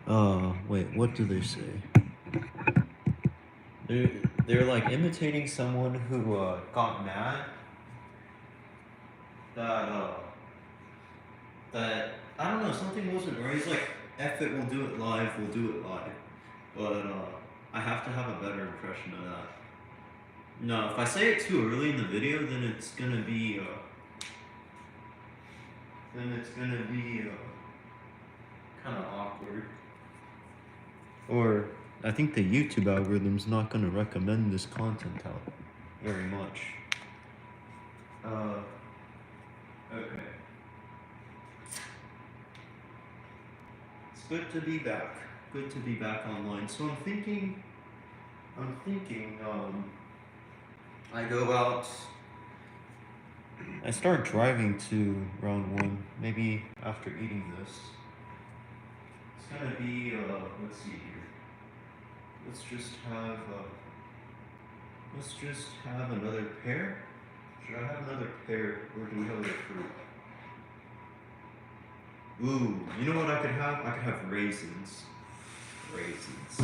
Wait, what do they say? They're, they're like imitating someone who, got mad that, I don't know, something wasn't right. He's like, F it, we'll do it live, we'll do it live. But, I have to have a better impression of that. No, if I say it too early in the video, then it's gonna be, kind of awkward. Or I think the YouTube algorithm's not gonna recommend this content out very much. Okay. It's good to be back. Good to be back online. So I'm thinking, I go out, I start driving to round one, maybe after eating this. It's gonna be, let's see here. Let's just have another pear. Should I have another pear, or do we have other fruit? Ooh, you know what I could have? I could have raisins. Raisins.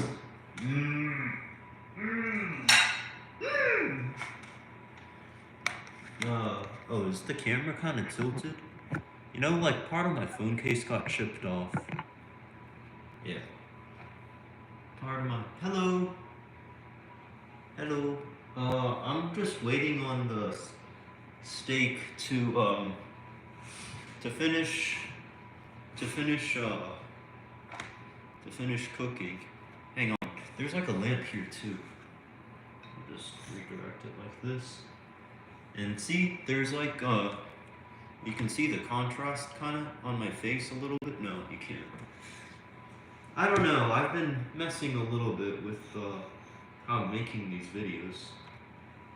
Oh, is the camera kind of tilted? You know, like part of my phone case got chipped off. Yeah. Part of my. Hello. Hello. I'm just waiting on the steak to finish cooking. Hang on. There's like a lamp here too. I'll just redirect it like this. And see, there's like you can see the contrast kind of on my face a little bit. No, you can't. I don't know. I've been messing a little bit with how I'm making these videos.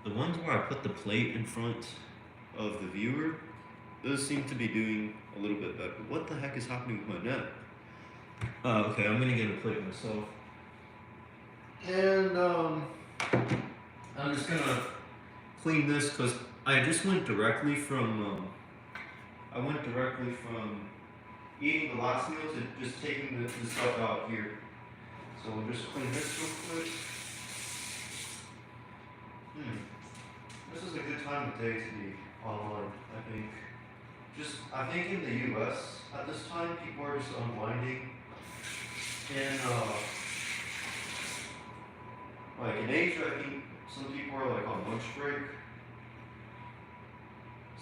The ones where I put the plate in front of the viewer, those seem to be doing a little bit better. What the heck is happening with my neck? Okay, I'm gonna get a plate myself. And I'm just gonna clean this because I just went directly from eating the last meal to just taking the stuff out here. So we'll just clean this real quick. This is a good time of day to be online, I think. I think in the US at this time, people are just unwinding. And like in Asia, I think some people are like on lunch break.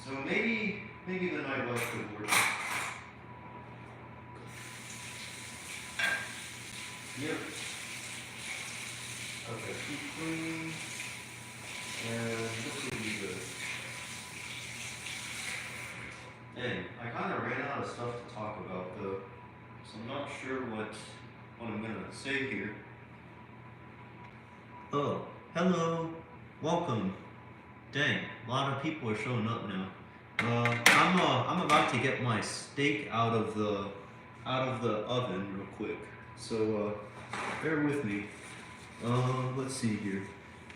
So maybe the nightlife could work. Yep. Okay, keep clean. And this will be good. Dang, I kind of ran out of stuff to talk about though. So I'm not sure what I'm gonna say here. Oh, hello. Welcome. Dang, a lot of people are showing up now. I'm about to get my steak out of the oven real quick. So bear with me. Let's see here.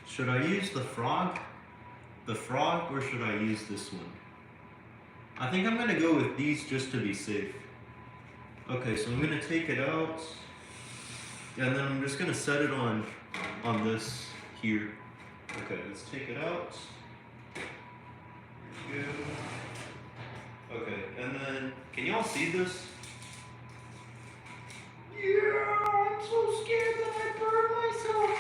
Should I use the frog? Or should I use this one? I think I'm gonna go with these just to be safe. Okay, so I'm gonna take it out, and then I'm just gonna set it on this here. Okay, let's take it out. There we go. Okay, and then can y'all see this? Yeah, I'm so scared that I burn myself.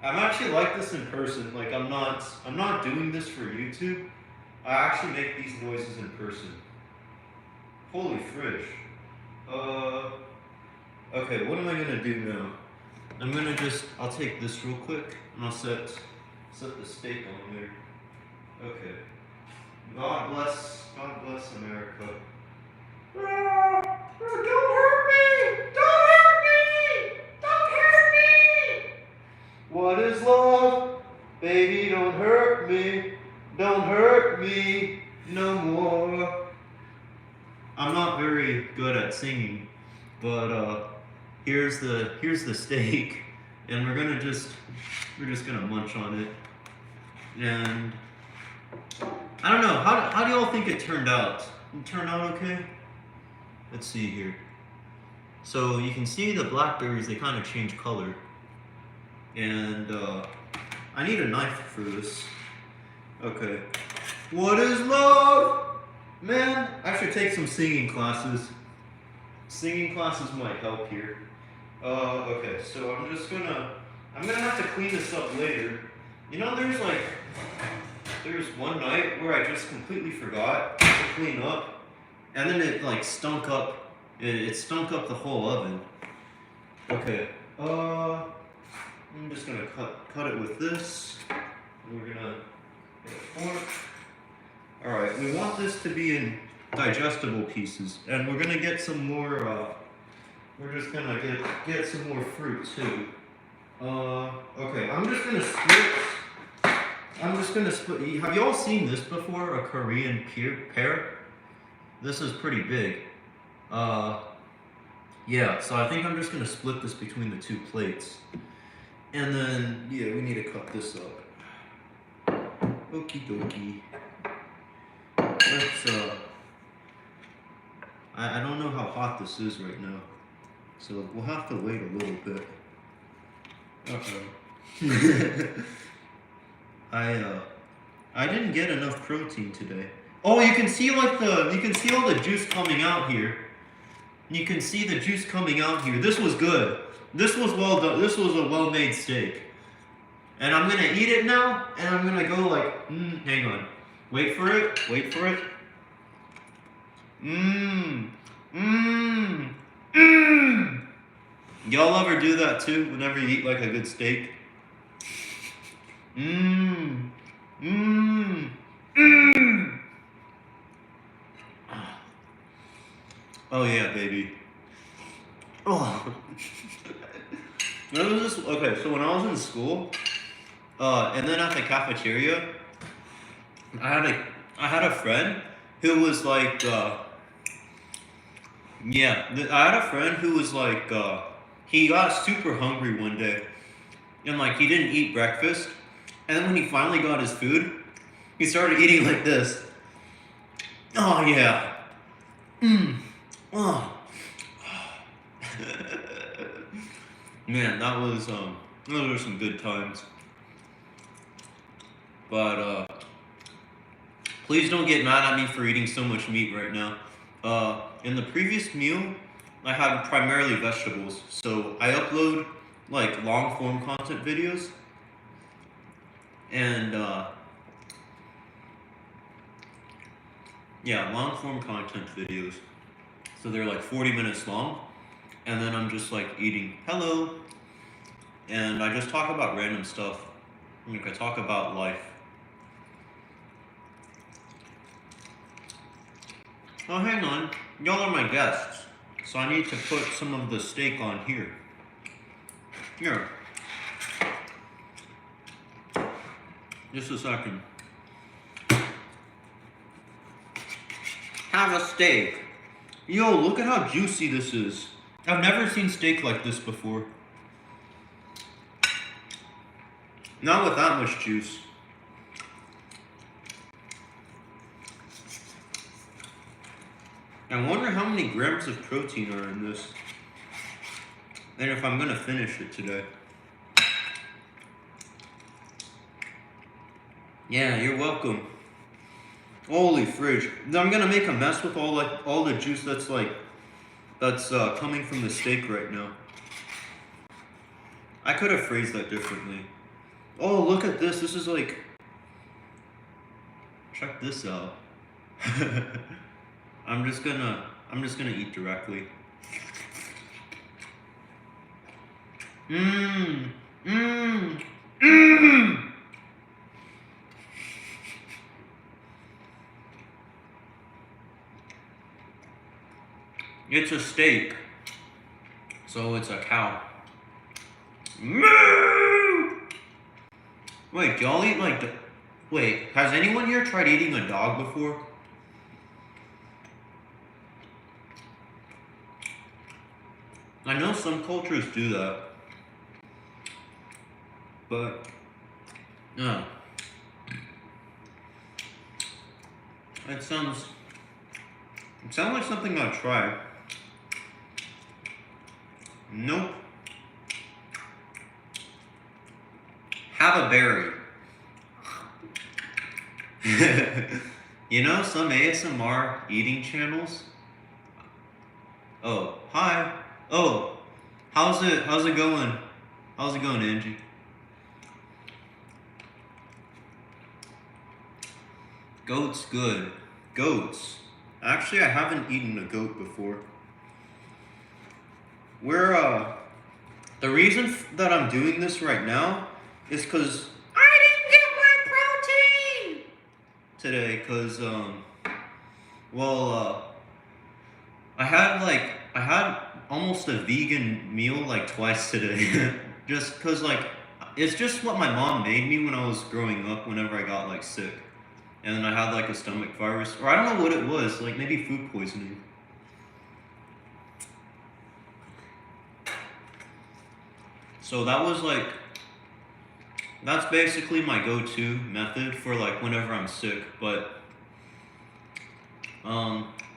I'm actually like this in person. Like I'm not doing this for YouTube. I actually make these noises in person. Holy frish. Okay, what am I gonna do now? I'll take this real quick and I'll set the steak on there. Okay. God bless America. Don't hurt me! Don't hurt me! Don't hurt me! What is love? Baby, don't hurt me. Don't hurt me no more. I'm not very good at singing, but here's the steak, and we're just gonna munch on it. And I don't know. How do y'all think it turned out? It turned out okay? Let's see here. So you can see the blackberries, they kind of change color. And I need a knife for this. Okay. What is love? Man, I should take some singing classes. Singing classes might help here. Okay, so I'm gonna have to clean this up later. You know, there's one night where I just completely forgot to clean up, and then it like stunk up. It stunk up the whole oven. Okay. I'm just gonna cut it with this. We're gonna get a fork. All right. We want this to be in digestible pieces, and we're gonna get some more. We're just gonna get some more fruit too. Okay. I'm just gonna split. Have y'all seen this before? A Korean pear? This is pretty big. Yeah, so I think I'm just gonna split this between the two plates. And then, yeah, we need to cut this up. Okie dokie. Let's, I don't know how hot this is right now. So we'll have to wait a little bit. Uh-oh. I didn't get enough protein today. Oh, you can see all the juice coming out here. You can see the juice coming out here. This was good. This was well done. This was a well-made steak. And I'm gonna eat it now, and I'm gonna go like, hang on. Wait for it. Wait for it. Y'all ever do that too? Whenever you eat like a good steak? Oh yeah, baby. Oh. Okay, so when I was in school, and then at the cafeteria, I had a friend who was like, I had a friend who was like, he got super hungry one day, and like he didn't eat breakfast, and then when he finally got his food, he started eating like this. Oh yeah. Oh. Man, those were some good times. But please don't get mad at me for eating so much meat right now. In the previous meal, I had primarily vegetables, so I upload like long form content videos, and long form content videos. So they're like 40 minutes long, and then I'm just like eating, hello, and I just talk about random stuff. Like I talk about life. Oh, hang on, y'all are my guests, so I need to put some of the steak on here. Here. Just a second. Have a steak. Yo, look at how juicy this is. I've never seen steak like this before. Not with that much juice. I wonder how many grams of protein are in this. And if I'm gonna finish it today. Yeah, you're welcome. Holy fridge. I'm gonna make a mess with all the juice that's coming from the steak right now. I could have phrased that differently. Oh, look at this. This is like, check this out. I'm just gonna eat directly. It's a steak, so it's a cow. Moo! Wait, y'all eat wait, has anyone here tried eating a dog before? I know some cultures do that, but no. It sounds like something I'd try. Nope. Have a berry. You know, some ASMR eating channels. Oh, hi. Oh, how's it going? How's it going, Angie? Goat's good. Goats. Actually, I haven't eaten a goat before. The reason that I'm doing this right now is because I didn't get my protein today. Because I had almost a vegan meal like twice today, just because like it's just what my mom made me when I was growing up. Whenever I got like sick, and then I had like a stomach virus, or I don't know what it was, like maybe food poisoning. So that's basically my go-to method for like whenever I'm sick, but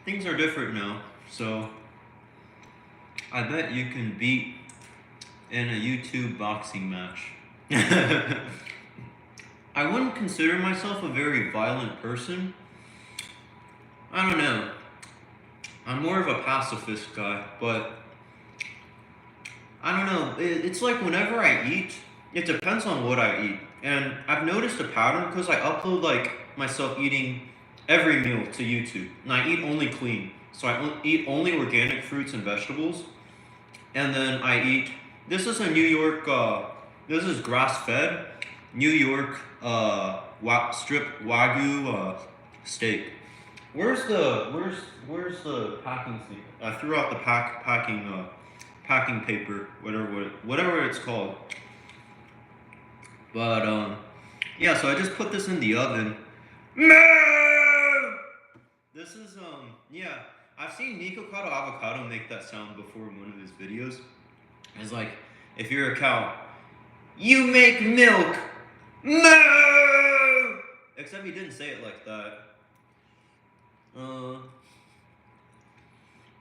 things are different now, so I bet you can beat in a YouTube boxing match. I wouldn't consider myself a very violent person. I don't know. I'm more of a pacifist guy, but I don't know. It's like whenever I eat, it depends on what I eat. And I've noticed a pattern because I upload like myself eating every meal to YouTube. And I eat only clean. So I eat only organic fruits and vegetables. And then I eat, this is a New York, this is grass-fed New York strip Wagyu steak. Where's the packing thing? I threw out the packing paper, whatever it's called. But yeah, so I just put this in the oven. This is yeah, I've seen Nikocado Avocado make that sound before in one of his videos. It's like, if you're a cow, you make milk. Moo! Except he didn't say it like that.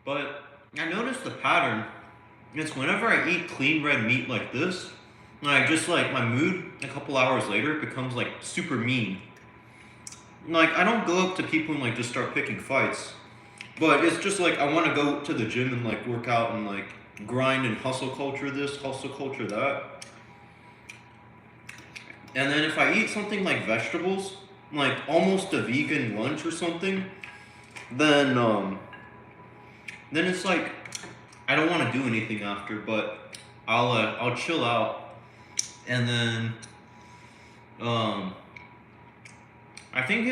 But I noticed the pattern. It's whenever I eat clean red meat like this, I just like my mood a couple hours later becomes like super mean. Like I don't go up to people and like just start picking fights, but it's just like I want to go to the gym and like work out and like grind and hustle culture this, hustle culture that. And then if I eat something like vegetables, like almost a vegan lunch or something, then it's like I don't want to do anything after, but I'll chill out, and then I think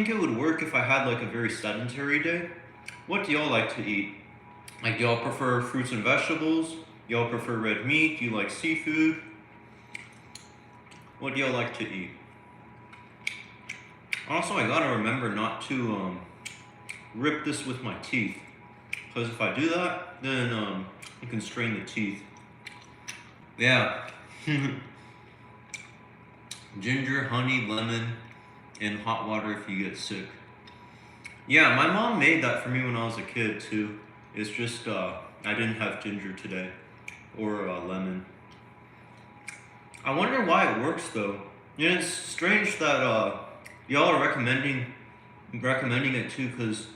it would work if I had like a very sedentary day. What do y'all like to eat? Like, do y'all prefer fruits and vegetables? Y'all prefer red meat? Do you like seafood? What do y'all like to eat? Also, I gotta remember not to rip this with my teeth, because if I do that, then you can strain the teeth. Yeah. Ginger, honey, lemon, and hot water if you get sick. Yeah, my mom made that for me when I was a kid too. It's just I didn't have ginger today, or lemon. I wonder why it works though. You know, it's strange that y'all are recommending it too, because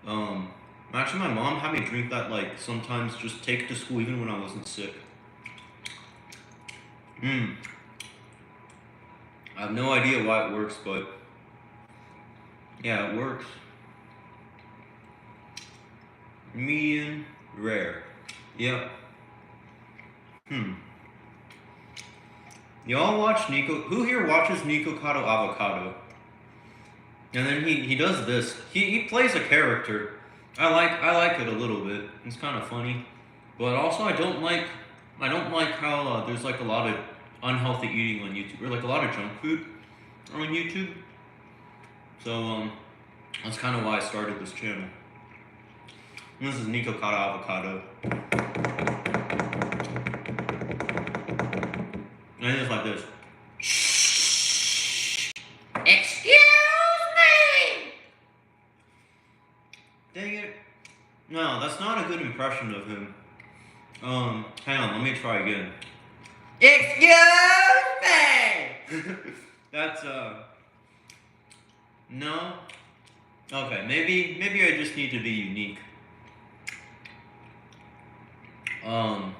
actually my mom had me drink that like sometimes, just take it to school even when I wasn't sick. I have no idea why it works, but yeah, it works. Medium rare. Yep. Y'all watch Nico? Who here watches Nikocado Avocado? And then he does this. He plays a character. I like it a little bit. It's kind of funny, but also I don't like how there's like a lot of unhealthy eating on YouTube, or like a lot of junk food on YouTube. So that's kind of why I started this channel. And this is Nikocado Avocado. And it's like this. Shh. Excuse me. Dang it. No, that's not a good impression of him. Hang on, let me try again. Excuse me! That's, no. Okay, maybe I just need to be unique. I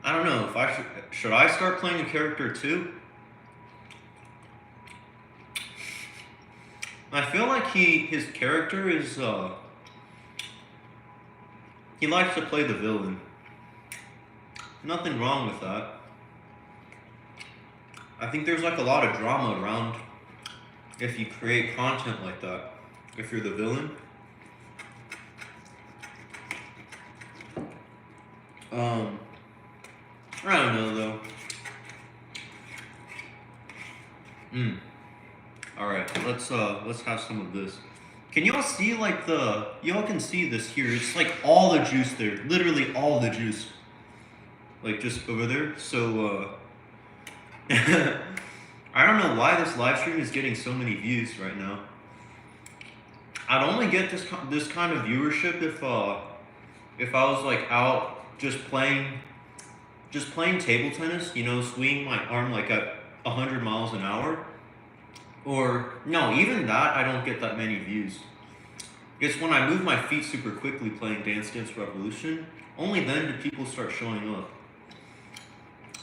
don't know if should I start playing a character too? I feel like his character is, he likes to play the villain. Nothing wrong with that. I think there's like a lot of drama around if you create content like that. If you're the villain. I don't know though. Alright, let's have some of this. Can y'all see like y'all can see this here. It's like all the juice there. Literally all the juice. Like just over there. So I don't know why this live stream is getting so many views right now. I'd only get this kind of viewership if I was like out just playing table tennis, you know, swinging my arm like at 100 miles an hour. Or no, even that I don't get that many views. It's when I move my feet super quickly playing Dance Dance Revolution, only then do people start showing up.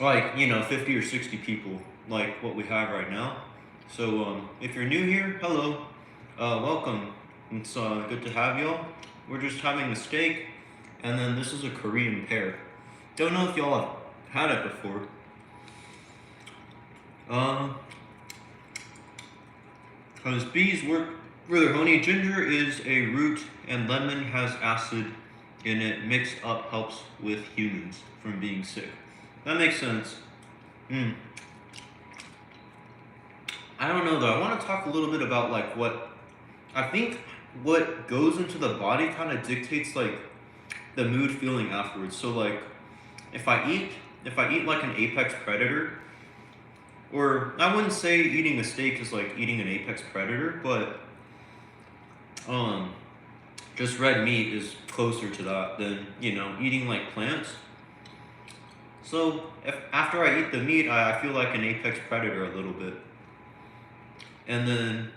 Like, you know, 50 or 60 people, like what we have right now. So, if you're new here, hello, welcome. It's good to have y'all. We're just having a steak, and then this is a Korean pear. Don't know if y'all have had it before. Because bees work for their honey. Ginger is a root, and lemon has acid in it. Mixed up helps with humans from being sick. That makes sense. I don't know though. I want to talk a little bit about like what I think what goes into the body kind of dictates like the mood feeling afterwards. So like if I eat like an apex predator, or I wouldn't say eating a steak is like eating an apex predator, but just red meat is closer to that than, you know, eating like plants. So if after I eat the meat, I feel like an apex predator a little bit. And then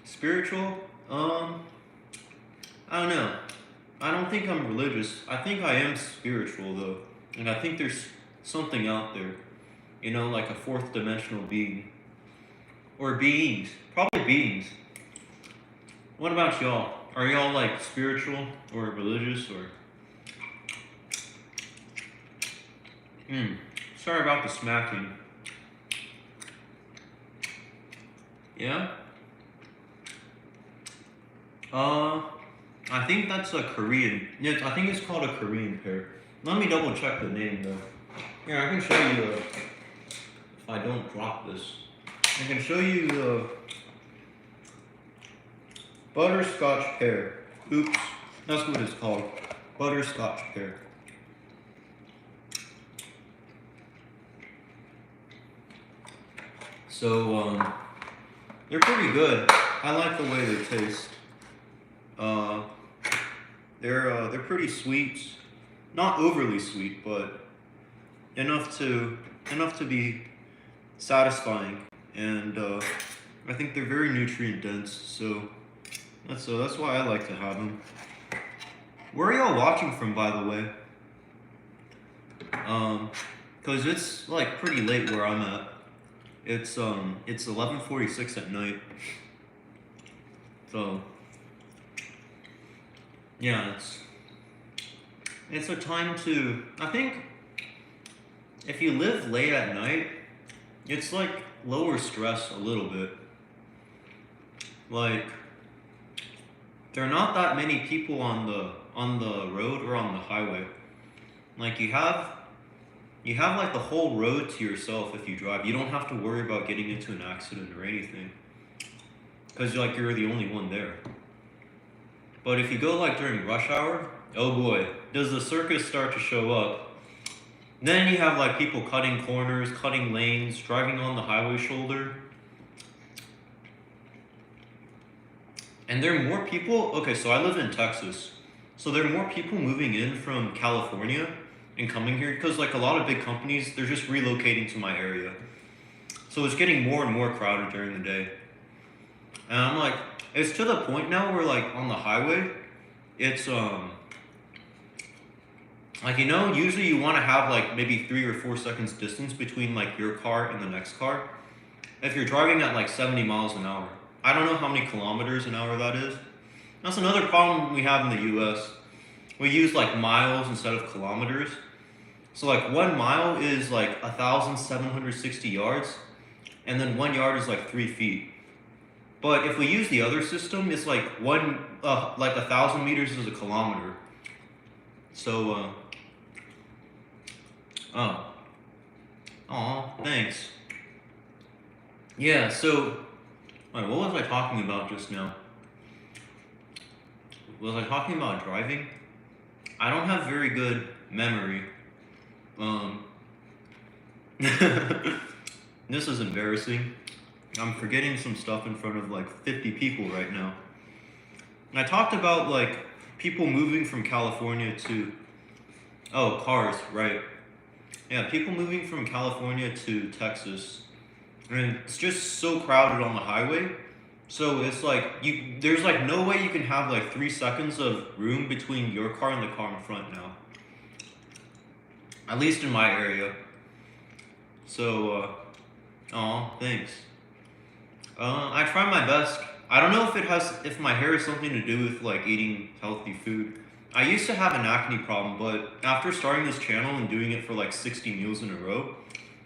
spiritual, I don't know. I don't think I'm religious. I think I am spiritual though. And I think there's something out there, you know, like a fourth dimensional being. Or beings. Probably beings. What about y'all? Are y'all like spiritual or religious or? Sorry about the smacking. Yeah? I think that's a Korean. Yeah, I think it's called a Korean pear. Let me double check the name though. Here, I can show you if I don't drop this. I can show you the butterscotch pear. Oops, that's what it's called. Butterscotch pear. So, they're pretty good. I like the way they taste. They're pretty sweet. Not overly sweet, but enough to be satisfying. And I think they're very nutrient dense. So that's why I like to have them. Where are y'all watching from, by the way? Cause it's like pretty late where I'm at. It's 11:46 at night. So yeah, it's a time to, I think if you live late at night, it's like lower stress a little bit. Like there are not that many people on the road or on the highway. Like you have like the whole road to yourself if you drive. You don't have to worry about getting into an accident or anything. Cause like you're the only one there. But if you go like during rush hour, oh boy, does the circus start to show up. Then you have like people cutting corners, cutting lanes, driving on the highway shoulder. And there are more people. Okay, so I live in Texas, so there are more people moving in from California and coming here because like a lot of big companies, they're just relocating to my area. So it's getting more and more crowded during the day. And I'm like, it's to the point now where like on the highway, it's like usually you want to have like maybe 3 or 4 seconds distance between like your car and the next car. If you're driving at like 70 miles an hour, I don't know how many kilometers an hour that is. That's another problem we have in the US. We use like miles instead of kilometers. So like 1 mile is like 1,760 yards, and then 1 yard is like 3 feet. But if we use the other system, it's like 1,000 meters is a kilometer. So thanks. Yeah, so wait, what was I talking about just now? Was I talking about driving? I don't have very good memory. Um, this is embarrassing. I'm forgetting some stuff in front of like 50 people right now. And I talked about like people moving from California to, oh, cars, right. Yeah, people moving from California to Texas. And it's just so crowded on the highway. So it's like there's like no way you can have like 3 seconds of room between your car and the car in front now. At least in my area. So thanks. I try my best. I don't know if my hair has something to do with like eating healthy food. I used to have an acne problem, but after starting this channel and doing it for like 60 meals in a row,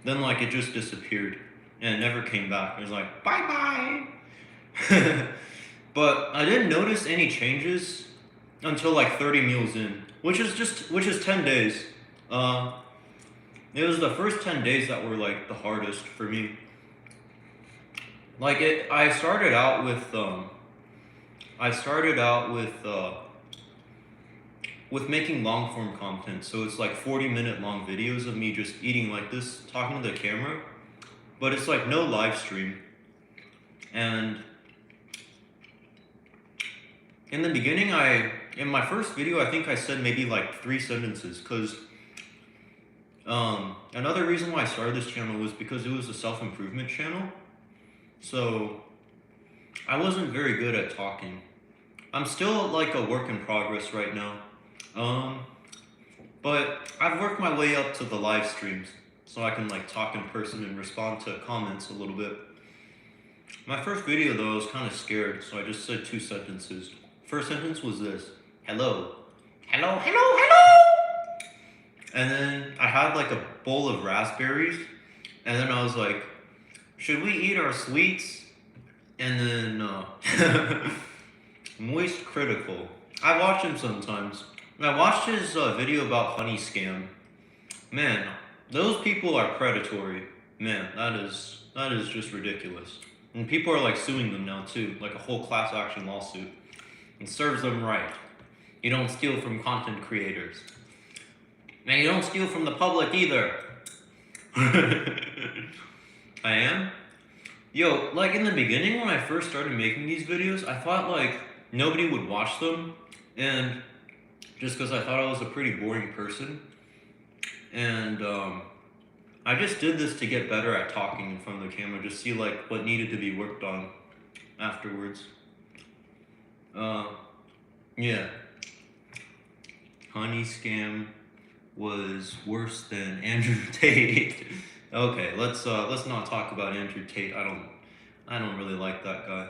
then like it just disappeared and it never came back. It was like bye bye. But I didn't notice any changes until like 30 meals in, which is 10 days. It was the first 10 days that were like the hardest for me. Like I started out with making long form content. So it's like 40-minute long videos of me just eating like this, talking to the camera, but it's like no live stream. And in the beginning, in my first video, I think I said maybe like 3 sentences, because another reason why I started this channel was because it was a self-improvement channel. So I wasn't very good at talking. I'm still like a work in progress right now. But I've worked my way up to the live streams, so I can like talk in person and respond to comments a little bit. My first video though, I was kind of scared, so I just said 2 sentences. First sentence was this: hello. Hello, hello, hello! And then I had like a bowl of raspberries, and then I was like, should we eat our sweets? And then, Moist Critical. I watch him sometimes. I watched his video about Honey Scam. Man, those people are predatory. Man, that is just ridiculous. And people are like suing them now too, like a whole class action lawsuit. It serves them right. You don't steal from content creators. And you don't steal from the public either. I am? Yo, like in the beginning when I first started making these videos, I thought like nobody would watch them, and just because I thought I was a pretty boring person. And I just did this to get better at talking in front of the camera, just see like what needed to be worked on afterwards. Yeah. Honey Scam was worse than Andrew Tate. Okay, let's not talk about Andrew Tate. I don't really like that guy.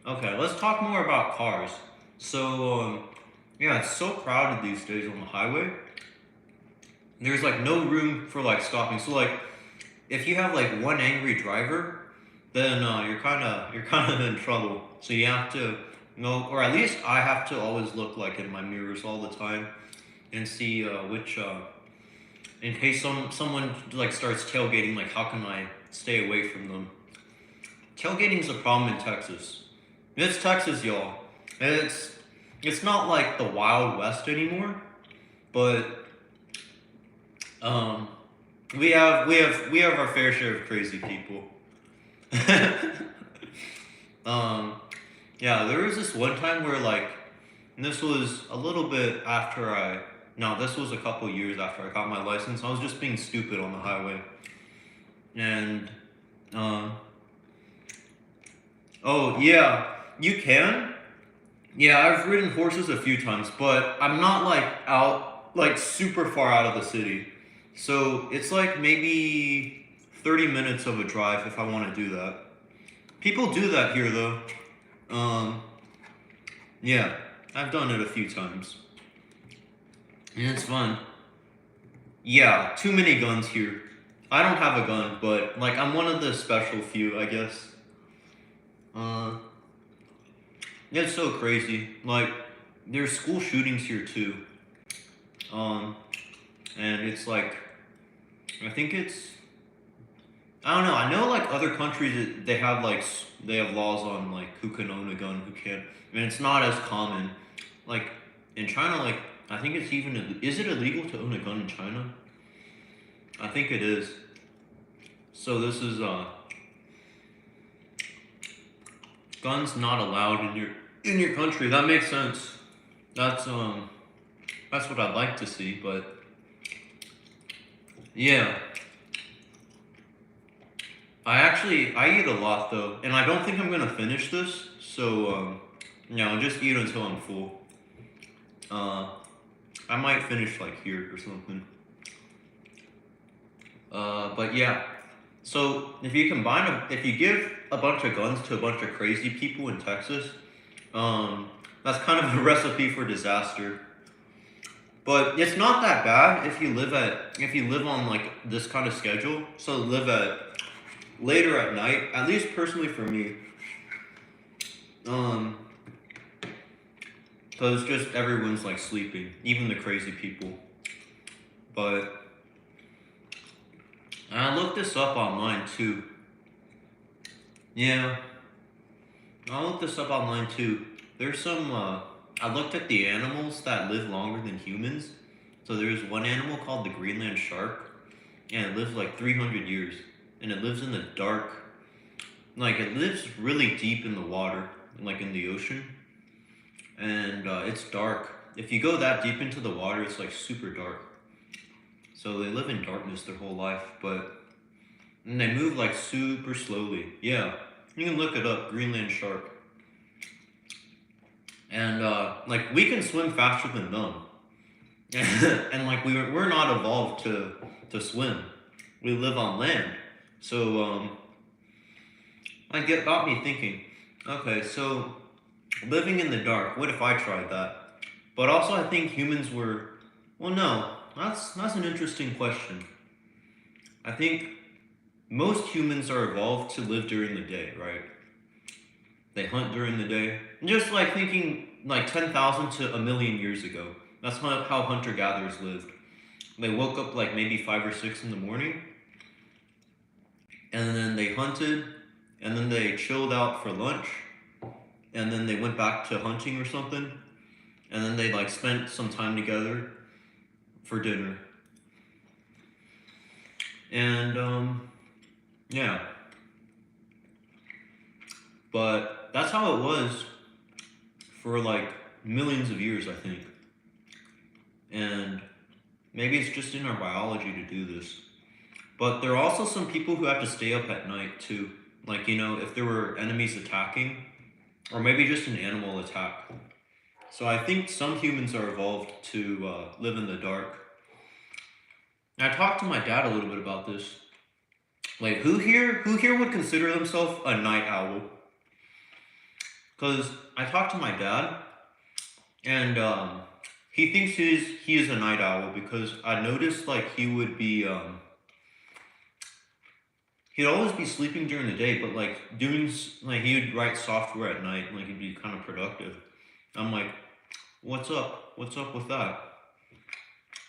Okay, let's talk more about cars. So yeah, it's so crowded these days on the highway. There's like no room for like stopping. So like if you have like one angry driver, then you're kind of in trouble. So you have to know, or at least I have to always look like in my mirrors all the time and see which in case someone like starts tailgating, like how can I stay away from them? Tailgating's a problem in Texas. It's Texas, y'all. It's not like the Wild West anymore, but we have our fair share of crazy people. Yeah, there was this one time where like, and this was a little bit after no, this was a couple years after I got my license. I was just being stupid on the highway, and um, oh yeah, you can. Yeah, I've ridden horses a few times, but I'm not like out, like super far out of the city. So it's like maybe 30 minutes of a drive if I want to do that. People do that here though. Um, yeah, I've done it a few times. And it's fun. Yeah, too many guns here. I don't have a gun, but like I'm one of the special few, I guess. Uh, it's so crazy. Like, there's school shootings here too. Um, and it's like, I think it's, I don't know. I know like other countries they have like they have laws on like who can own a gun, who can't, and it's not as common. Like in China, like I think it's even is it illegal to own a gun in China? I think it is. So this is guns not allowed in your country. That makes sense. That's that's what I'd like to see, but yeah. I eat a lot though, and I don't think I'm gonna finish this. So yeah, I'll just eat until I'm full. Uh, I might finish like here or something. But yeah. So if you if you give a bunch of guns to a bunch of crazy people in Texas, that's kind of a recipe for disaster. But it's not that bad if you live on like this kind of schedule. So live at later at night. At least personally for me, um, because just everyone's like sleeping, even the crazy people. But I looked this up online too. Yeah, I looked this up online too. There's some. I looked at the animals that live longer than humans. So there's one animal called the Greenland shark, and it lives like 300 years, and it lives in the dark. Like it lives really deep in the water, like in the ocean, and it's dark. If you go that deep into the water, it's like super dark. So they live in darkness their whole life, but and they move like super slowly. Yeah, you can look it up, Greenland shark. And like we can swim faster than them, and like we're not evolved to swim. We live on land, so got me thinking. Okay, so living in the dark. What if I tried that? But also, I think humans were. Well, no, that's an interesting question. I think most humans are evolved to live during the day, right? They hunt during the day. Just like thinking like 10,000 to a million years ago. That's how hunter gatherers lived. They woke up like maybe 5 or 6 in the morning, and then they hunted, and then they chilled out for lunch, and then they went back to hunting or something, and then they like spent some time together for dinner. And yeah, but that's how it was for like millions of years, I think. And maybe it's just in our biology to do this. But there are also some people who have to stay up at night too. Like, you know, if there were enemies attacking, or maybe just an animal attack. So I think some humans are evolved to live in the dark. And I talked to my dad a little bit about this. Like, who here would consider themselves a night owl? Because I talked to my dad, and he thinks he is a night owl because I noticed like he'd always be sleeping during the day, but like like he would write software at night, like he'd be kind of productive. I'm like, what's up? What's up with that?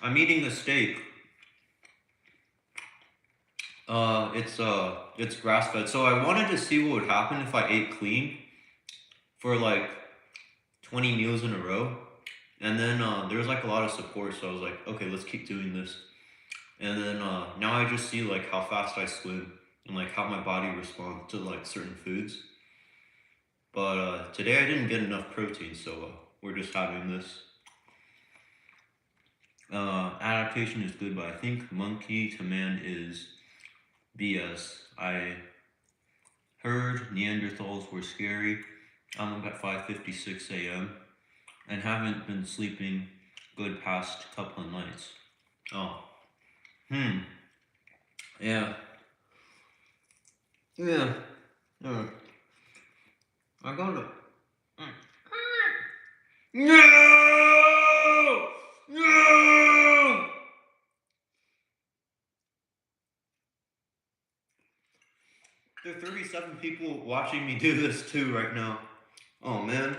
I'm eating the steak. It's grass fed. So I wanted to see what would happen if I ate clean for like 20 meals in a row. And then there was like a lot of support, so I was like, okay, let's keep doing this. And then now I just see like how fast I swim and like how my body responds to like certain foods. But today I didn't get enough protein, so we're just having this. Adaptation is good, but I think monkey to man is BS. I heard Neanderthals were scary. I'm up at 5:56 a.m. and haven't been sleeping good past couple of nights. Oh. Yeah. Yeah. I gotta. No! No! There are 37 people watching me do this too right now. Oh man.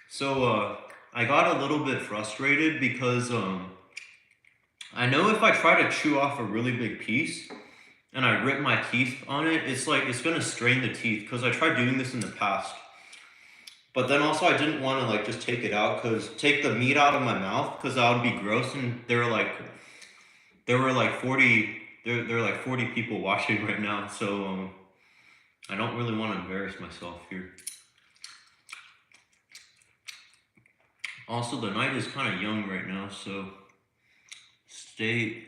So I got a little bit frustrated because I know if I try to chew off a really big piece and I rip my teeth on it, it's like it's gonna strain the teeth because I tried doing this in the past. But then also I didn't want to like just take it out take the meat out of my mouth because that would be gross, and there were like 40 there are like 40 people watching right now, so I don't really want to embarrass myself here. Also, the night is kind of young right now, so steak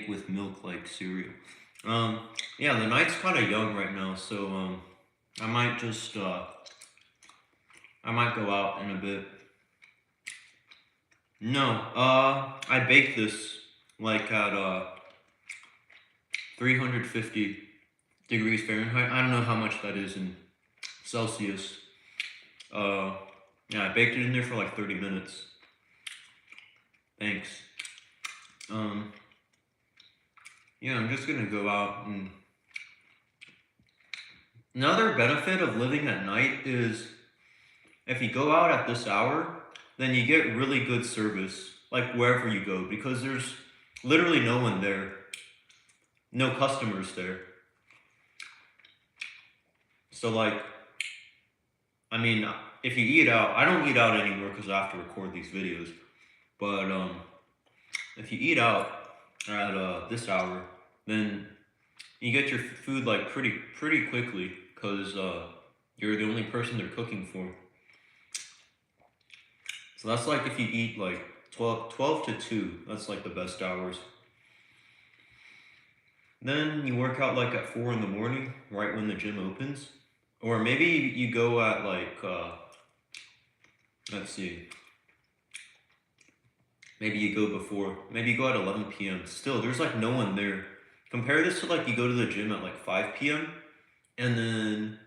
with milk like cereal. Yeah, the night's kind of young right now, so I might just I might go out in a bit. No, I baked this like at 350 degrees Fahrenheit. I don't know how much that is in Celsius. Yeah, I baked it in there for like 30 minutes. Thanks. Yeah, I'm just gonna go out and... Another benefit of living at night is if you go out at this hour, then you get really good service, like wherever you go, because there's literally no one there. No customers there. So like, I mean, if you eat out, I don't eat out anymore because I have to record these videos, but if you eat out at this hour, then you get your food like pretty quickly because you're the only person they're cooking for. So that's like if you eat like 12 to 2, that's like the best hours. Then you work out like at 4 in the morning, right when the gym opens. Or maybe you go at like, let's see. Maybe you go before, maybe you go at 11 p.m. Still, there's like no one there. Compare this to like you go to the gym at like 5 p.m. and then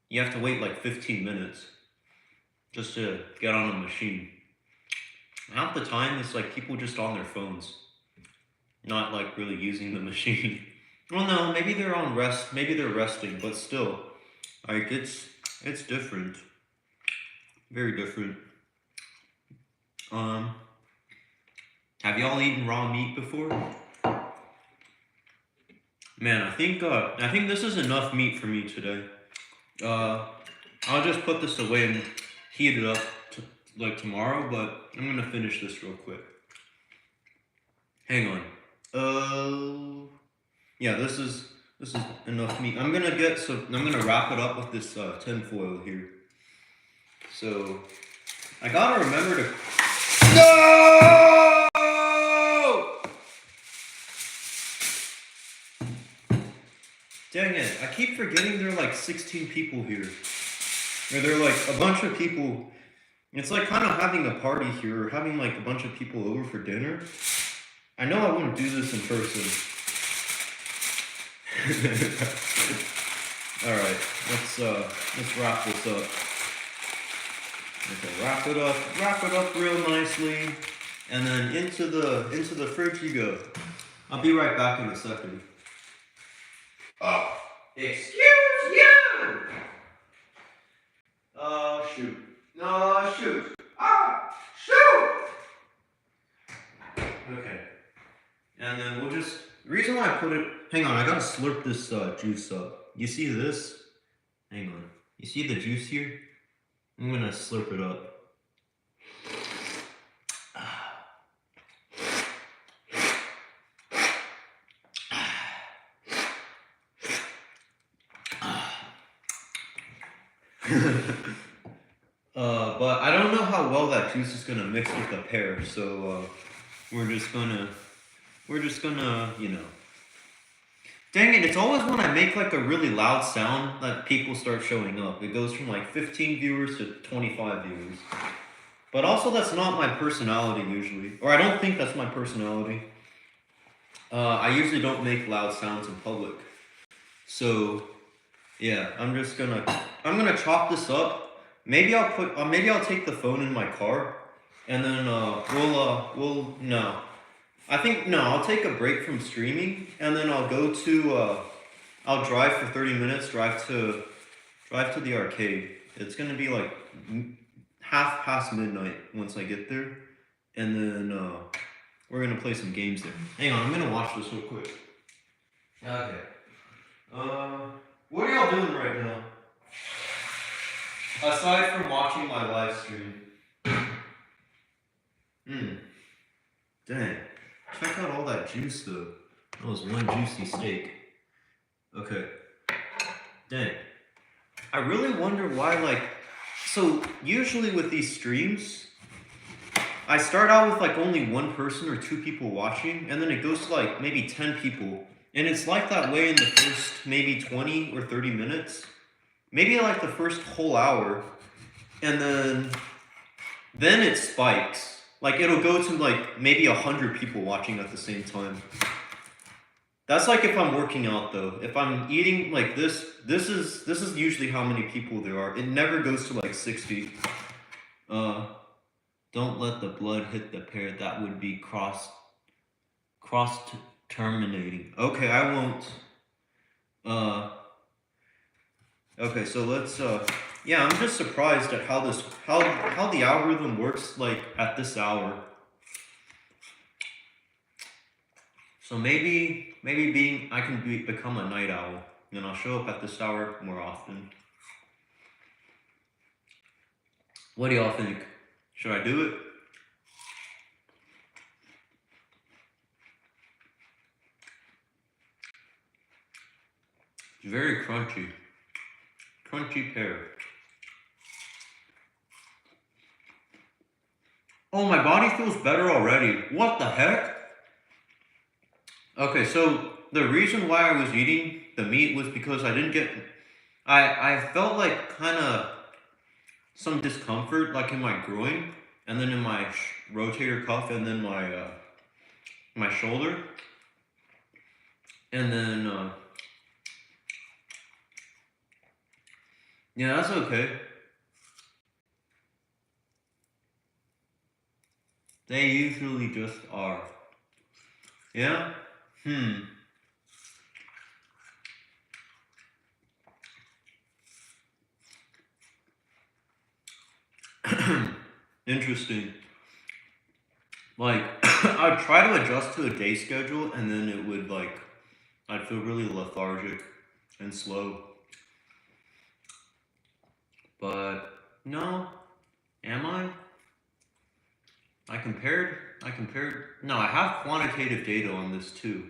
you have to wait like 15 minutes just to get on a machine. Half the time, it's like people just on their phones, not like really using the machine. Well, no, maybe they're on rest, maybe they're resting, but still, like it's different, very different. Have y'all eaten raw meat before? Man, I think this is enough meat for me today. I'll just put this away and heat it up like tomorrow, but I'm gonna finish this real quick. Hang on. Yeah, this is enough meat. I'm gonna wrap it up with this tin foil here. So I gotta remember to... No! Dang it, I keep forgetting there are like 16 people here. Or there are like a bunch of people. It's like kind of having a party here, or having like a bunch of people over for dinner. I know I wouldn't do this in person. Alright, let's wrap this up. Okay, wrap it up real nicely, and then into the fridge you go. I'll be right back in a second. Excuse you! Shoot. No, shoot. Shoot! Okay. And then we'll just... The reason why I put it... Hang on, I gotta slurp this juice up. You see this? Hang on. You see the juice here? I'm gonna slurp it up. But I don't know how well that juice is gonna mix with the pear, so we're just gonna, you know. Dang it, it's always when I make like a really loud sound that people start showing up. It goes from like 15 viewers to 25 viewers. But also, that's not my personality usually. Or I don't think that's my personality. I usually don't make loud sounds in public. So, yeah, I'm gonna chop this up. Maybe I'll take the phone in my car, and then no. I think no, I'll take a break from streaming, and then I'll drive for 30 minutes, drive to the arcade. It's gonna be like half past midnight once I get there, and then we're gonna play some games there. Hang on, I'm gonna watch this real quick. Okay. What are y'all doing right now? Aside from watching my live stream. Dang. Check out all that juice though. That was one juicy steak. Okay. Dang. I really wonder why, like, so usually with these streams, I start out with like only one person or two people watching, and then it goes to like maybe 10 people. And it's like that way in the first maybe 20 or 30 minutes. Maybe like the first whole hour. And then it spikes. Like it'll go to like maybe 100 people watching at the same time. That's like if I'm working out though. If I'm eating like this is usually how many people there are. It never goes to like 60. Don't let the blood hit the pear. That would be cross terminating. Okay, I won't. Okay, so let's yeah, I'm just surprised at how the algorithm works like at this hour. So maybe I can become a night owl, and I'll show up at this hour more often. What do y'all think? Should I do it? It's very crunchy. Crunchy pear. Oh, my body feels better already. What the heck? Okay, so the reason why I was eating the meat was because I felt like kind of some discomfort like in my groin, and then in my rotator cuff, and then my shoulder. And then yeah, that's okay. They usually just are. Yeah? Interesting. Like, I'd try to adjust to a day schedule, and then it would, like, I'd feel really lethargic and slow. But, no. Am I? I compared, no, I have quantitative data on this too.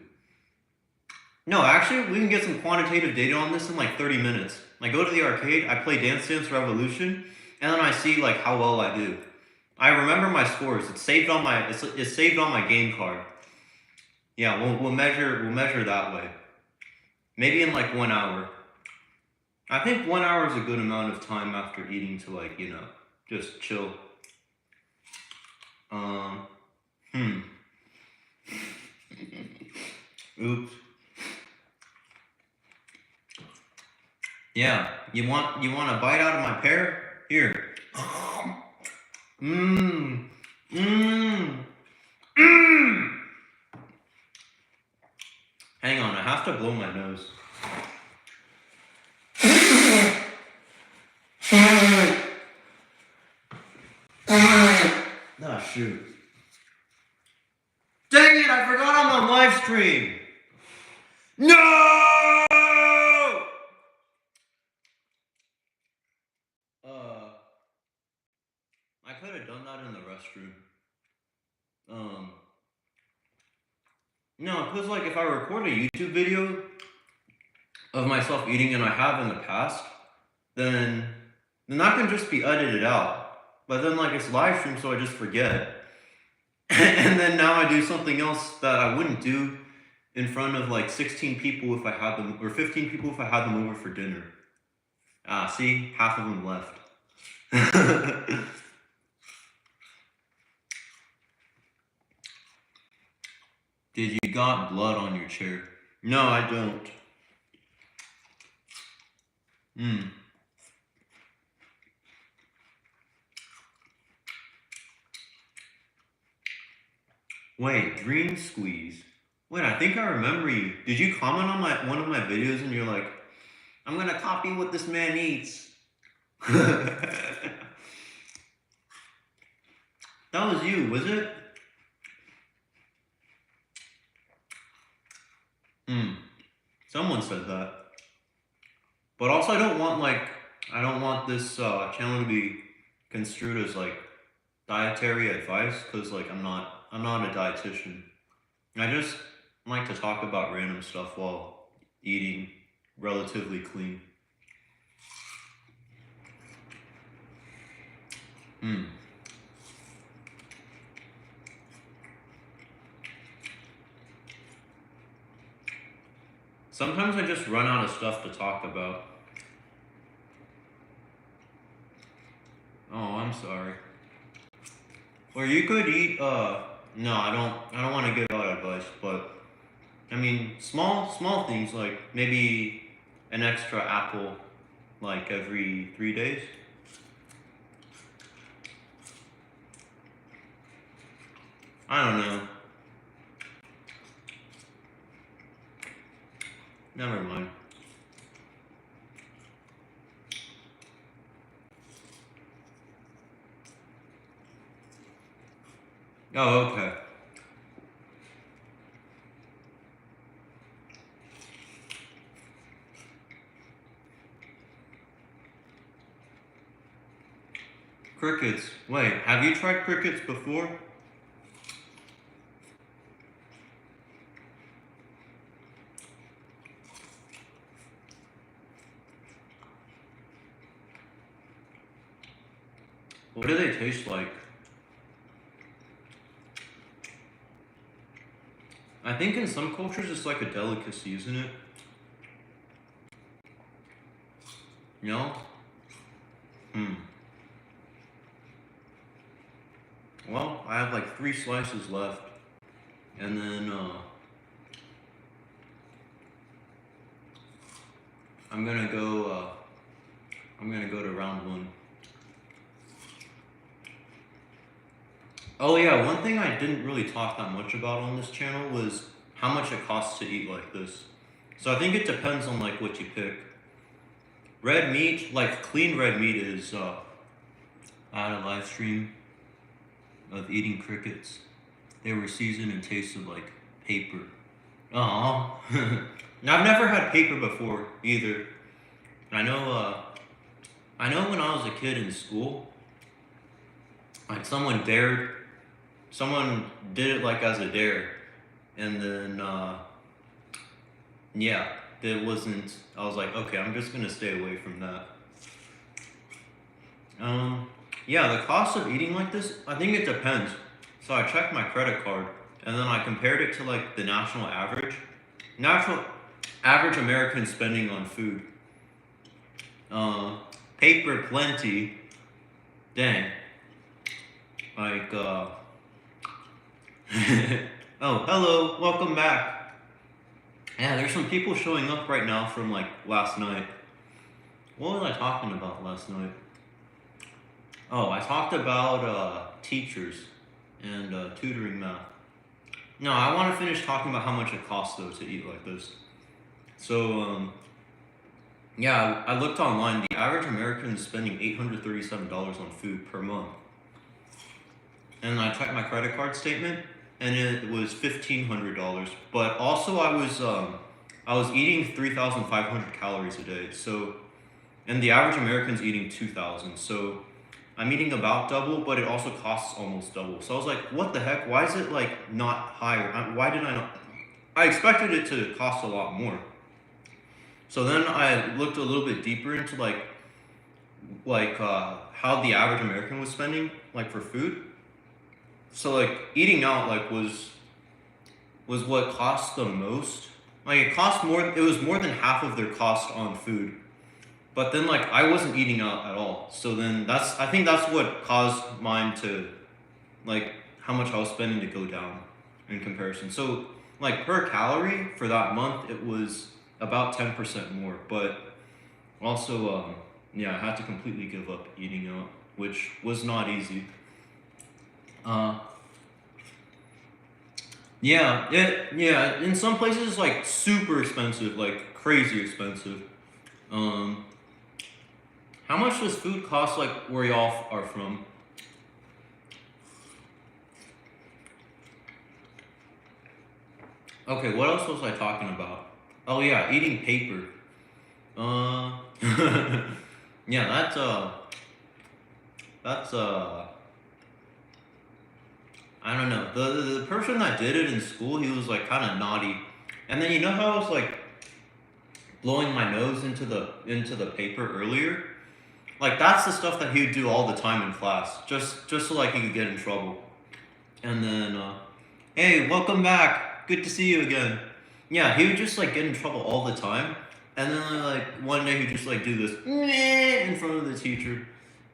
No, actually, we can get some quantitative data on this in like 30 minutes. I go to the arcade, I play Dance Dance Revolution, and then I see like how well I do. I remember my scores. It's saved on my game card. Yeah, we'll measure that way. Maybe in like 1 hour. I think 1 hour is a good amount of time after eating to like, you know, just chill. Oops. Yeah, you want a bite out of my pear? Here. Mmm. Mmm. Mmm. Hang on, I have to blow my nose. Ah, shoot. Dang it, I forgot I'm on live stream. No! I could have done that in the restroom. No, because like if I record a YouTube video of myself eating, and I have in the past, then then that can just be edited out. But then like it's live stream, so I just forget. And then now I do something else that I wouldn't do in front of like 16 people if I had them, or 15 people if I had them over for dinner. Ah, see, half of them left. Did you got blood on your chair? No, I don't. Wait, Dream Squeeze. Wait, I think I remember you. Did you comment on one of my videos and you're like, I'm gonna copy what this man eats? That was you, was it? Someone said that. But also I don't want this channel to be construed as like dietary advice, because like I'm not a dietitian. I just like to talk about random stuff while eating relatively clean. Sometimes I just run out of stuff to talk about. Oh, I'm sorry. Or you could eat, no, I don't want to give out advice, but, I mean, small things, like, maybe an extra apple, like, every 3 days. I don't know. Never mind. Oh, okay. Crickets. Wait, have you tried crickets before? What do they taste like? I think in some cultures it's like a delicacy, isn't it? No? Well, I have like 3 slices left. And then, I'm gonna go to round 1. Oh yeah, one thing I didn't really talk that much about on this channel was how much it costs to eat like this. So I think it depends on like what you pick. Red meat, like clean red meat is, I had a live stream of eating crickets. They were seasoned and tasted like paper. Aww. I've never had paper before either. I know when I was a kid in school, like someone did it like as a dare, and then yeah, it wasn't. I was like, okay, I'm just gonna stay away from that. Yeah, the cost of eating like this, I think it depends. So I checked my credit card, and then I compared it to like the national average. National average American spending on food. Paper plenty. Dang. Like, oh, hello, welcome back. Yeah, there's some people showing up right now from like last night. What was I talking about last night? Oh, I talked about teachers and tutoring math. No, I want to finish talking about how much it costs though to eat like this. So, yeah, I looked online. The average American is spending $837 on food per month. And I checked my credit card statement, and it was $1,500. But also, I was eating 3,500 calories a day. So, and the average American's eating 2,000. So, I'm eating about double, but it also costs almost double. So I was like, what the heck? Why is it like not higher? Why did I not? I expected it to cost a lot more. So then I looked a little bit deeper into like like how the average American was spending like for food. So like eating out like was what cost the most. Like it cost more. It was more than half of their cost on food. But then like I wasn't eating out at all. So then I think that's what caused mine to like how much I was spending to go down in comparison. So like per calorie for that month it was about 10% more. But also yeah, I had to completely give up eating out, which was not easy. Uh yeah, in some places it's like super expensive, like crazy expensive. Um how much does food cost like where y'all are from? Okay, what else was I talking about? Oh yeah, eating paper. Uh, yeah, that's I don't know. The person that did it in school, he was like kind of naughty, and then you know how I was like blowing my nose into the paper earlier? Like that's the stuff that he would do all the time in class, just so like he could get in trouble. And then, hey, welcome back. Good to see you again. Yeah, he would just like get in trouble all the time. And then like one day he'd just like do this in front of the teacher,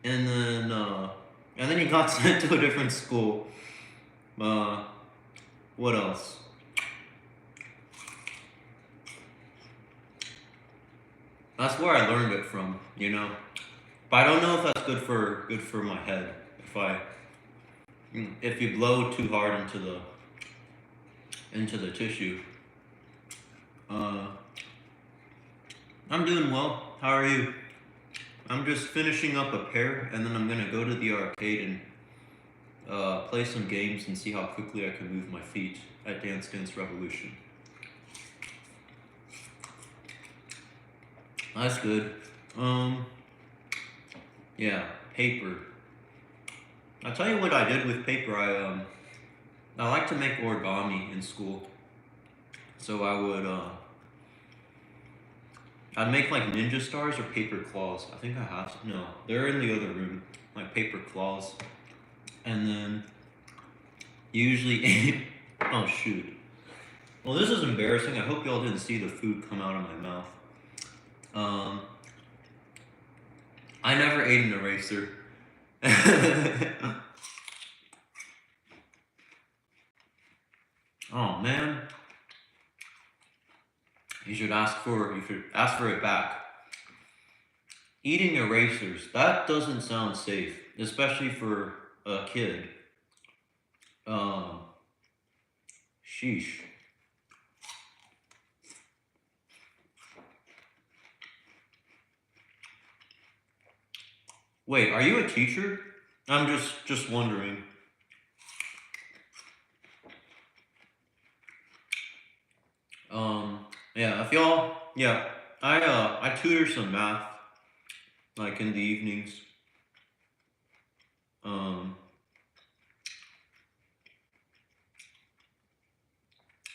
and then he got sent to a different school. Uh, what else? That's where I learned it from, you know. But I don't know if that's good for my head. If you blow too hard into the tissue. Uh, I'm doing well. How are you? I'm just finishing up a pair, and then I'm gonna go to the arcade and play some games and see how quickly I can move my feet at Dance Dance Revolution. That's good. Um, yeah, paper. I'll tell you what I did with paper. I like to make origami in school, so I'd make like ninja stars or paper claws. I think I have to. No, they're in the other room, like paper claws, and then usually. Oh shoot. Well, this is embarrassing. I hope y'all didn't see the food come out of my mouth. Um, I never ate an eraser. Oh man, you should ask for it back. Eating erasers, that doesn't sound safe, especially for a kid. Um, sheesh. Wait, are you a teacher? I'm just wondering. Yeah, if y'all, yeah, I tutor some math like in the evenings. Um,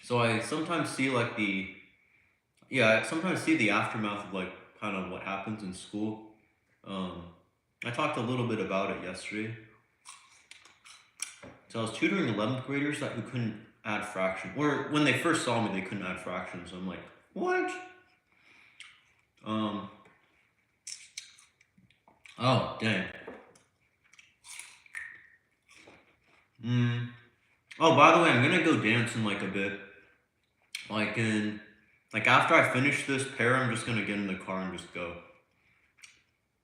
so I sometimes see like I sometimes see the aftermath of like kind of what happens in school. Um, I talked a little bit about it yesterday. So I was tutoring 11th graders that who couldn't add fractions, or when they first saw me, they couldn't add fractions. I'm like, what? Um, oh dang. Mm. Oh, by the way, I'm gonna go dance in like a bit. Like in like after I finish this pair, I'm just gonna get in the car and just go.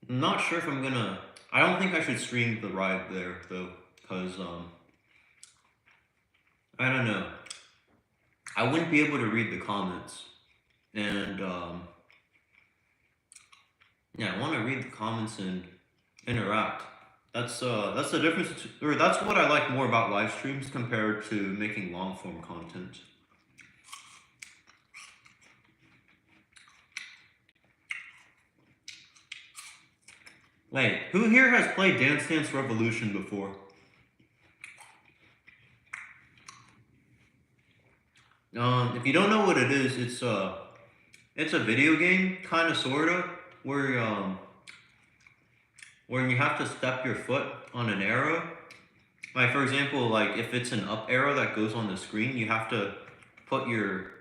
I'm not sure if I'm gonna. I don't think I should stream the ride there though, cause I don't know. I wouldn't be able to read the comments, and yeah, I want to read the comments and interact. That's the difference, or that's what I like more about live streams compared to making long form content. Wait, who here has played Dance Dance Revolution before? If you don't know what it is, it's a video game, kind of sorta, where where you have to step your foot on an arrow. Like for example, like if it's an up arrow that goes on the screen, you have to put your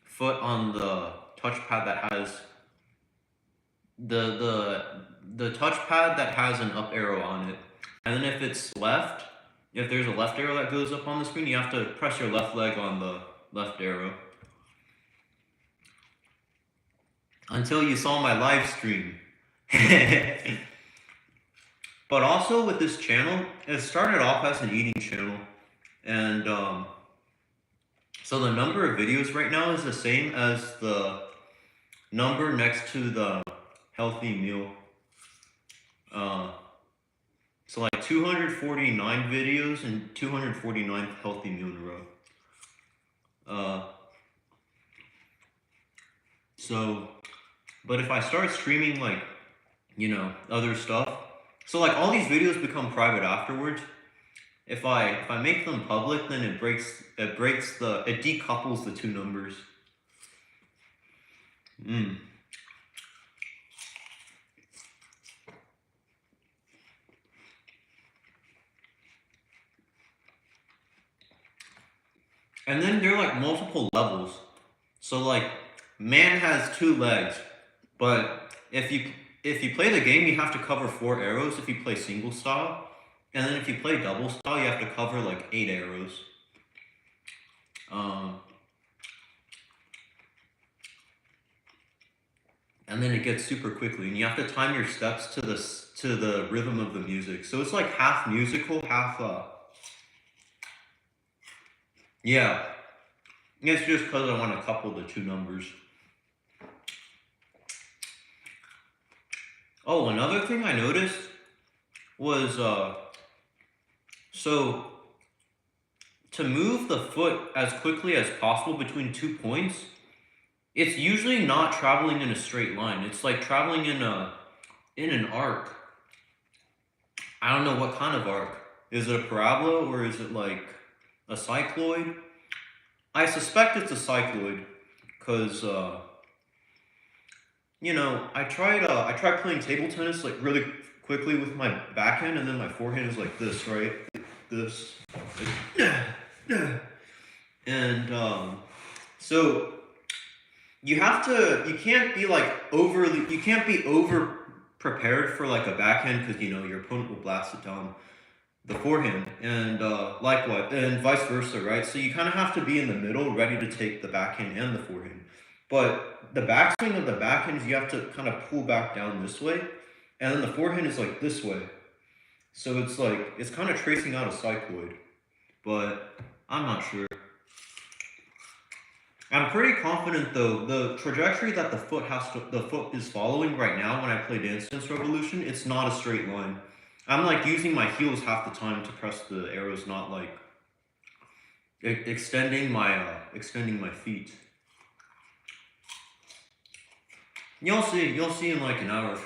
foot on the touchpad that has the touchpad that has an up arrow on it. And then if it's left, if there's a left arrow that goes up on the screen, you have to press your left leg on the left arrow. Until you saw my live stream. But also with this channel, it started off as an eating channel. And so the number of videos right now is the same as the number next to the healthy meal. So like 249 videos and 249 healthy meal in a row. But if I start streaming like, you know, other stuff, so like all these videos become private afterwards. If I make them public, then it decouples the two numbers. And then there are like multiple levels. So like man has 2 legs, but if you play the game, you have to cover 4 arrows if you play single style. And then if you play double style, you have to cover like 8 arrows. And then it gets super quickly, and you have to time your steps to the rhythm of the music. So it's like half musical, half yeah. It's just because I want to couple the two numbers. Oh, another thing I noticed was so to move the foot as quickly as possible between 2 points, it's usually not traveling in a straight line. It's like traveling in an arc. I don't know what kind of arc. Is it a parabola or is it like a cycloid? I suspect it's a cycloid because you know, I tried playing table tennis like really quickly with my backhand, and then my forehand is like this, right? This. And so you can't be over prepared for like a backhand, because you know your opponent will blast it down the forehand, and likewise, and vice versa, right? So you kind of have to be in the middle, ready to take the backhand and the forehand. But the backswing of the backhand is you have to kind of pull back down this way, and then the forehand is like this way. So it's like, it's kind of tracing out a cycloid, but I'm not sure. I'm pretty confident though, the trajectory that the foot is following right now when I play Dance Dance Revolution, it's not a straight line. I'm like using my heels half the time to press the arrows, not like extending my feet. You'll see in like an hour.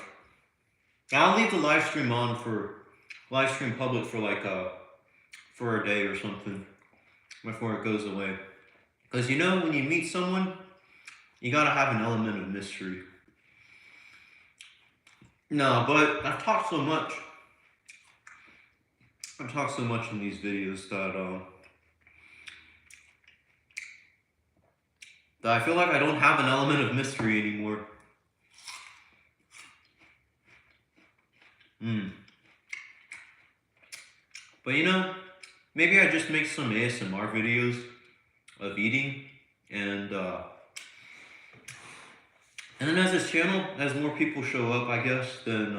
I'll leave the live stream on public for like for a day or something before it goes away. Because you know, when you meet someone, you gotta have an element of mystery. No, but I've talked so much in these videos that I feel like I don't have an element of mystery anymore. But you know, maybe I just make some ASMR videos of eating, and then as this channel, as more people show up, I guess, then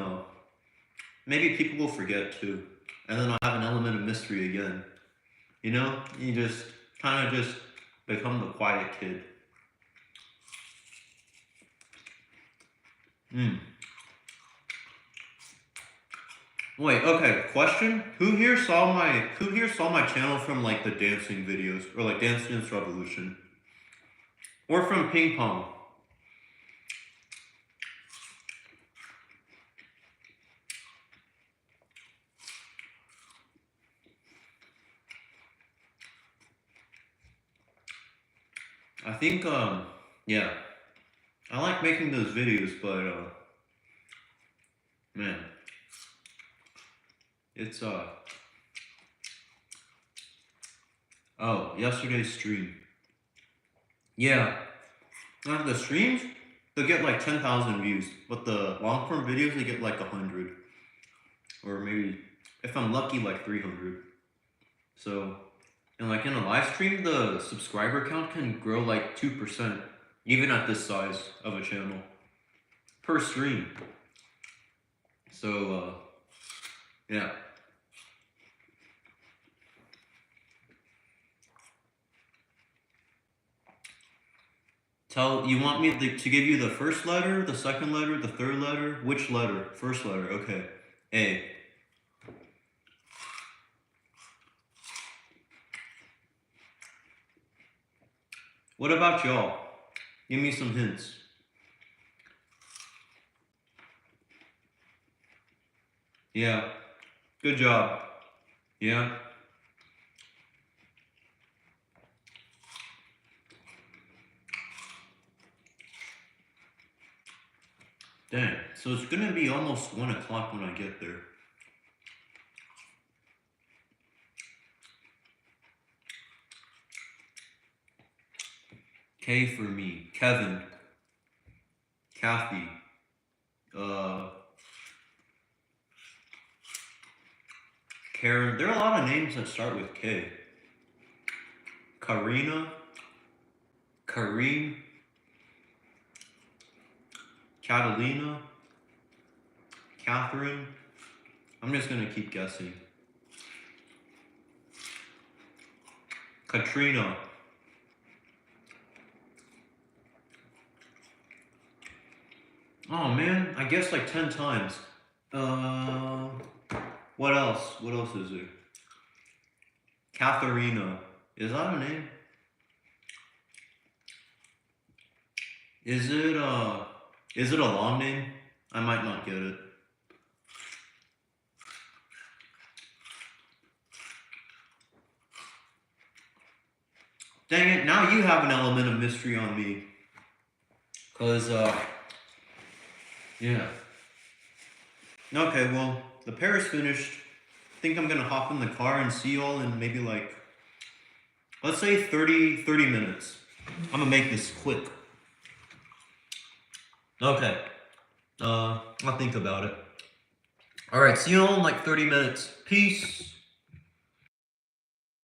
maybe people will forget too, and then I'll have an element of mystery again. You know, you just kind of just become the quiet kid. Wait, okay, question? Who here saw my channel from like the dancing videos, or like Dance Dance Revolution? Or from ping pong? I think yeah. I like making those videos, but man. It's oh, yesterday's stream. Yeah, the streams they'll get like 10,000 views, but the long form videos they get like 100, or maybe if I'm lucky like 300. So, and like in a live stream, the subscriber count can grow like 2%, even at this size of a channel per stream. So, yeah. You want me to give you the first letter, the second letter, the third letter? Which letter? First letter, okay. A. What about y'all? Give me some hints. Yeah. Good job. Yeah. Dang. So it's gonna be almost 1 o'clock when I get there. K for me. Kevin. Kathy. Karen. There are a lot of names that start with K. Karina. Kareem. Catalina. Catherine. I'm just gonna keep guessing. Katrina. Oh man, I guess like 10 times. What else? What else is there? Katharina. Is that a name? Is it a long name? I might not get it. Dang it, now you have an element of mystery on me. Cause yeah. Okay, well, the pair is finished. I think I'm gonna hop in the car and see y'all in maybe like, let's say 30 minutes. I'm gonna make this quick. Okay. I'll think about it. Alright, see you all in like 30 minutes. Peace.